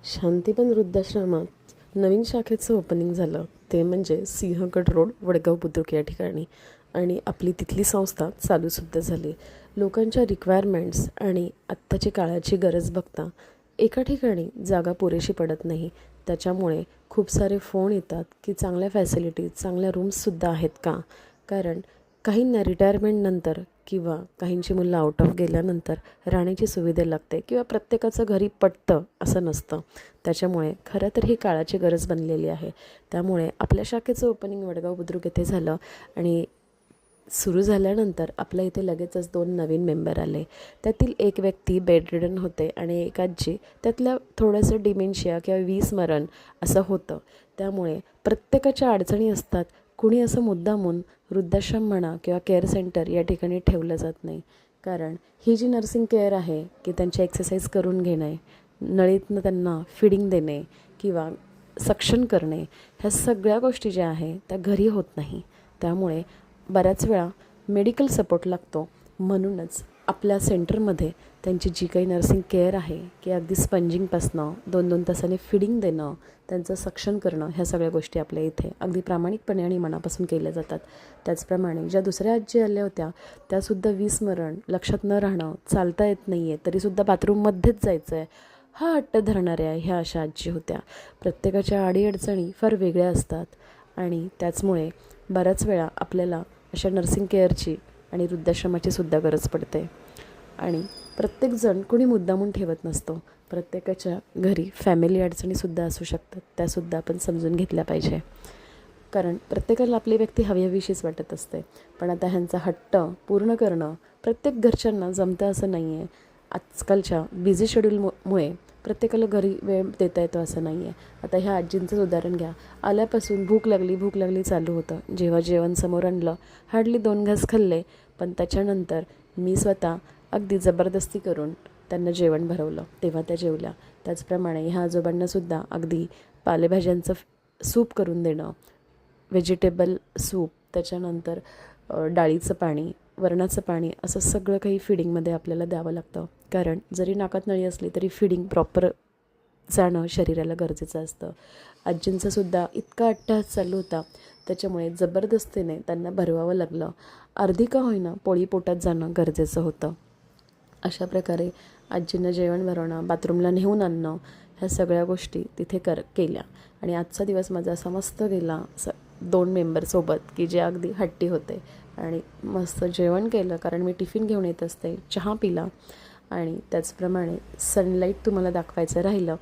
शांतीवन वृद्धाश्रमात नवीन शाखेचं ओपनिंग झालं ते म्हणजे सिंहगड रोड वडगाव बुद्रुक या ठिकाणी. आणि आपली तिथली संस्था चालूसुद्धा झाली. लोकांच्या रिक्वायरमेंट्स आणि आत्ताची काळाची गरज बघता एका ठिकाणी जागा पुरेशी पडत नाही. त्याच्यामुळे खूप सारे फोन येतात की चांगल्या फॅसिलिटीज, चांगल्या रूम्ससुद्धा आहेत का. कारण काहींना रिटायरमेंटनंतर किंवा काहींची मुलं आउट ऑफ गेल्यानंतर राहण्याची सुविधा लागते किंवा प्रत्येकाचं घरी पटतं असं नसतं. त्याच्यामुळे खरं तर ही काळाची गरज बनलेली आहे. त्यामुळे आपल्या शाखेचं ओपनिंग वडगाव बुद्रुक येथे झालं आणि सुरू झाल्यानंतर आपल्या इथे लगेचच 2 नवीन मेंबर आले. त्यातील एक व्यक्ती बेडरिडन होते आणि एक आजी त्यातल्या थोडंसं डिमेन्शिया किंवा विस्मरण असं होतं. त्यामुळे प्रत्येकाच्या अडचणी असतात. कुणी असं मुद्दामून वृद्धाश्रम म्हणा किंवा केअर सेंटर या ठिकाणी ठेवलं जात नाही. कारण ही जी नर्सिंग केअर आहे की त्यांची एक्सरसाइज करून घेणे, नळीतनं त्यांना फिडिंग देणे किंवा सक्शन करणे, ह्या सगळ्या गोष्टी ज्या आहे त्या घरी होत नाही. त्यामुळे बऱ्याच वेळा मेडिकल सपोर्ट लागतो. म्हणूनच आपल्या सेंटरमध्ये त्यांची जी काही नर्सिंग केअर आहे की अगदी स्पंजिंगपासनं 2-2 तासाने फिडिंग देणं, त्यांचं सक्शन करणं, ह्या सगळ्या गोष्टी आपल्या इथे अगदी प्रामाणिकपणे आणि मनापासून केल्या जातात. त्याचप्रमाणे ज्या दुसऱ्या आजी आल्या होत्या त्यासुद्धा विस्मरण, लक्षात न राहणं, चालता येत नाही आहे तरीसुद्धा बाथरूममध्येच जायचं आहे हा हट्ट धरणाऱ्या ह्या अशा आजी होत्या. प्रत्येकाच्या अडीअडचणी फार वेगळ्या असतात आणि त्याचमुळे बऱ्याच वेळा आपल्याला अशा नर्सिंग केअरची आणि वृद्धाश्रमाची सुद्धा गरज पडते. आणि प्रत्येकजण कुणी मुद्दामून ठेवत नसतो. प्रत्येकाच्या घरी फॅमिली अडचणीसुद्धा असू शकतात. त्यासुद्धा आपण समजून घेतल्या पाहिजे. कारण प्रत्येकाला आपली व्यक्ती हवीहवीशीच वाटत असते. पण आता ह्यांचा हट्ट पूर्ण करणं प्रत्येक घरच्यांना जमतं असं नाही आहे. आजकालच्या बिझी शेड्यूलमुळे प्रत्येकाला घरी वेळ देता येतो असं नाही आहे. आता ह्या आजींचंच उदाहरण घ्या. आल्यापासून भूक लागली चालू होतं. जेव्हा जेवण समोर आणलं हार्डली 2 घास खाल्ले. पण त्याच्यानंतर मी स्वतः अगदी जबरदस्ती करून त्यांना जेवण भरवलं. तेव्हा त्या जेवल्या. त्याचप्रमाणे ह्या आजोबांनासुद्धा अगदी पालेभाज्यांचं सूप करून देणं, व्हेजिटेबल सूप, त्याच्यानंतर डाळीचं पाणी, वरणाचं पाणी, असं सगळं काही फिडिंगमध्ये आपल्याला द्यावं लागतं. कारण जरी नाकात नळी असली तरी फिडिंग प्रॉपर जाणं शरीराला गरजेचं असतं. आजींचासुद्धा इतका अट्टहास चालू होता. त्याच्यामुळे जबरदस्तीने त्यांना भरवावं लागलं. अर्धी का होईना पोळी पोटात जाणं गरजेचं होतं. अशा प्रकारे आजींना जेवण भरवणं, बाथरूमला नेऊन आणणं, ह्या सगळ्या गोष्टी तिथे केल्या. आणि आजचा दिवस माझा असा मस्त गेला 2 मेंबरसोबत की जे अगदी हट्टी होते. आणि मस्त जेवण केलं कारण मी टिफिन घेऊन येत असते, चहा पिला. आणि त्याचप्रमाणे सनलाईट तुम्हाला दाखवायचं राहिलं